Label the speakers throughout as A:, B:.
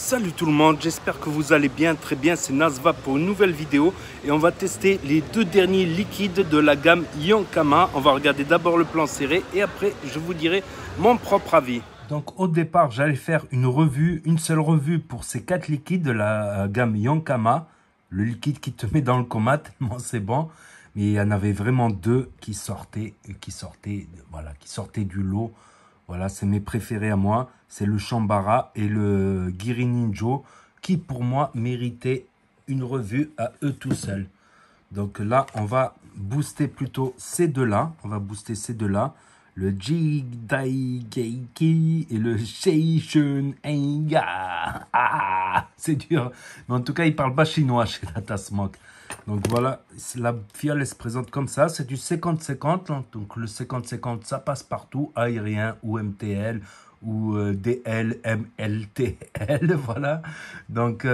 A: Salut tout le monde, j'espère que vous allez bien, très bien, c'est Nasva pour une nouvelle vidéo et on va tester les deux derniers liquides de la gamme Yonkama. On va regarder d'abord le plan serré et après je vous dirai mon propre avis. Donc au départ j'allais faire une seule revue pour ces 4 liquides de la gamme Yonkama. Le liquide qui te met dans le coma tellement c'est bon, mais il y en avait vraiment deux qui sortaient du lot. Voilà, c'est mes préférés à moi. C'est le Shambara et le Giri Ninja qui, pour moi, méritaient une revue à eux tout seuls. Donc là, on va booster plutôt ces deux-là. Le Jidaigeki et le Seishun Enga. Ah, c'est dur. Mais en tout cas, ils parlent pas chinois chez Data Smoke. Donc voilà, la fiole elle se présente comme ça, c'est du 50-50, hein. Donc le 50-50 ça passe partout, aérien ou MTL ou DL, MLTL, voilà. Donc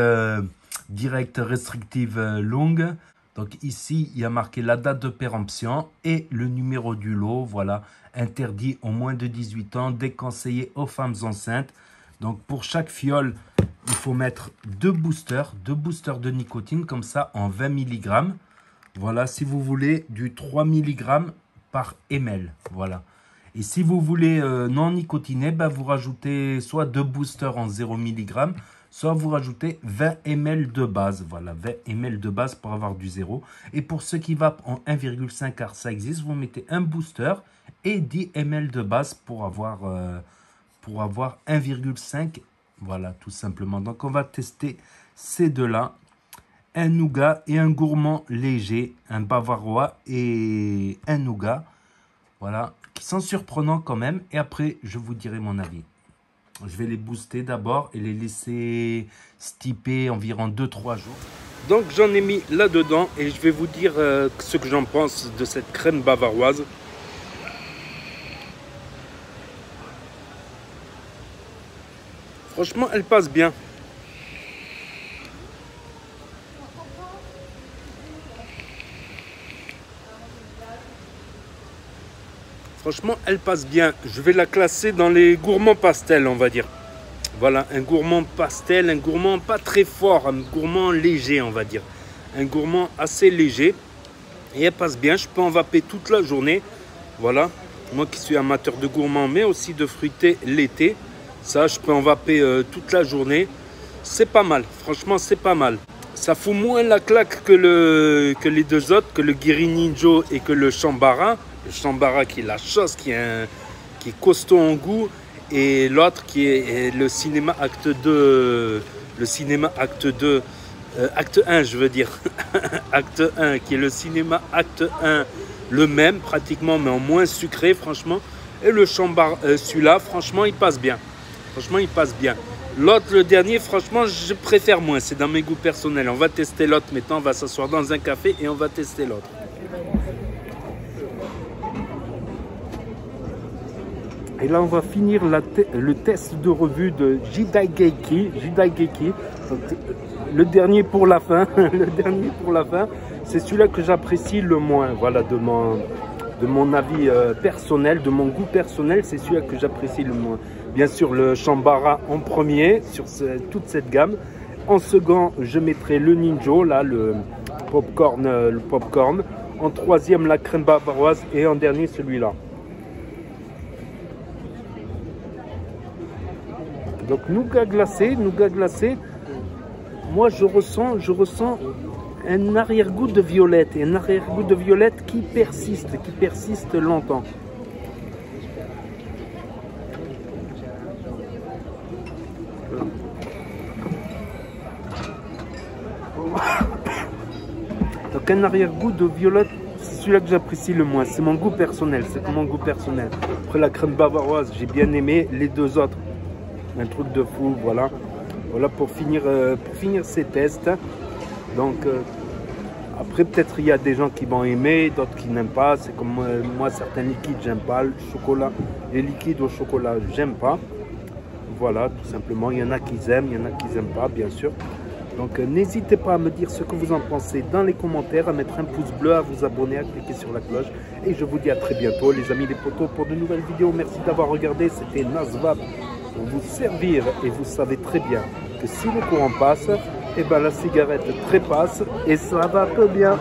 A: direct restrictive longue. Donc ici il y a marqué la date de péremption et le numéro du lot, voilà. Interdit aux moins de 18 ans, déconseillé aux femmes enceintes. Donc pour chaque fiole, il faut mettre deux boosters de nicotine comme ça en 20 mg. Voilà, si vous voulez du 3 mg par ml. Voilà. Et si vous voulez non nicotiné, ben vous rajoutez soit deux boosters en 0 mg, soit vous rajoutez 20 ml de base. Voilà, 20 ml de base pour avoir du 0. Et pour ceux qui vapent en 1,5 car ça existe, vous mettez un booster et 10 ml de base pour avoir 1,5. Voilà, tout simplement. Donc, on va tester ces deux-là. Un nougat et un gourmand léger. Un bavarois et un nougat. Voilà, qui sont surprenants quand même. Et après, je vous dirai mon avis. Je vais les booster d'abord et les laisser stiper environ 2-3 jours. Donc, j'en ai mis là-dedans et je vais vous dire ce que j'en pense de cette crème bavaroise. Franchement, elle passe bien. Franchement, elle passe bien. Je vais la classer dans les gourmands pastels, on va dire. Voilà, un gourmand pastel, un gourmand pas très fort, un gourmand léger, on va dire. Un gourmand assez léger. Et elle passe bien. Je peux en vaper toute la journée. Voilà. Moi qui suis amateur de gourmand, mais aussi de fruité l'été. Ça, je peux en vaper toute la journée. C'est pas mal. Franchement, c'est pas mal. Ça fout moins la claque que les deux autres, que le Giri Ninja et que le Shambara. Le Shambara qui est la chose, qui est costaud en goût. Et l'autre qui est le cinéma acte 2. Le cinéma acte 2. Acte 1, je veux dire. Acte 1, qui est le cinéma acte 1. Le même, pratiquement, mais en moins sucré, franchement. Et le Shambara, celui-là, franchement, il passe bien. Franchement, il passe bien. L'autre, le dernier, franchement, je préfère moins. C'est dans mes goûts personnels. On va tester l'autre maintenant. On va s'asseoir dans un café et on va tester l'autre. Et là, on va finir le test de revue de Jidaigeki. Donc, le dernier pour la fin. Le dernier pour la fin. C'est celui-là que j'apprécie le moins. Voilà, de mon avis personnel, de mon goût personnel, c'est celui-là que j'apprécie le moins. Bien sûr, le Shambara en premier sur toute cette gamme. En second, je mettrai le Ninja, là, le popcorn. En troisième, la crème bavaroise. Et en dernier, celui-là. Donc, nougat glacé. Moi, je ressens un arrière-goût de violette. Et un arrière-goût de violette qui persiste longtemps. Donc un arrière-goût de violette, c'est celui-là que j'apprécie le moins. C'est mon goût personnel, Après la crème bavaroise, j'ai bien aimé. Les deux autres, un truc de fou, voilà. Voilà pour finir ces tests. Donc après peut-être il y a des gens qui vont aimer, d'autres qui n'aiment pas. C'est comme moi, certains liquides j'aime pas. Le chocolat, les liquides au chocolat, j'aime pas. Voilà, tout simplement. Il y en a qui aiment, il y en a qui n'aiment pas, bien sûr. Donc n'hésitez pas à me dire ce que vous en pensez dans les commentaires, à mettre un pouce bleu, à vous abonner, à cliquer sur la cloche. Et je vous dis à très bientôt les amis les potos pour de nouvelles vidéos. Merci d'avoir regardé, c'était Nasva pour vous servir et vous savez très bien que si le courant passe, et ben la cigarette trépasse et ça va peu bien.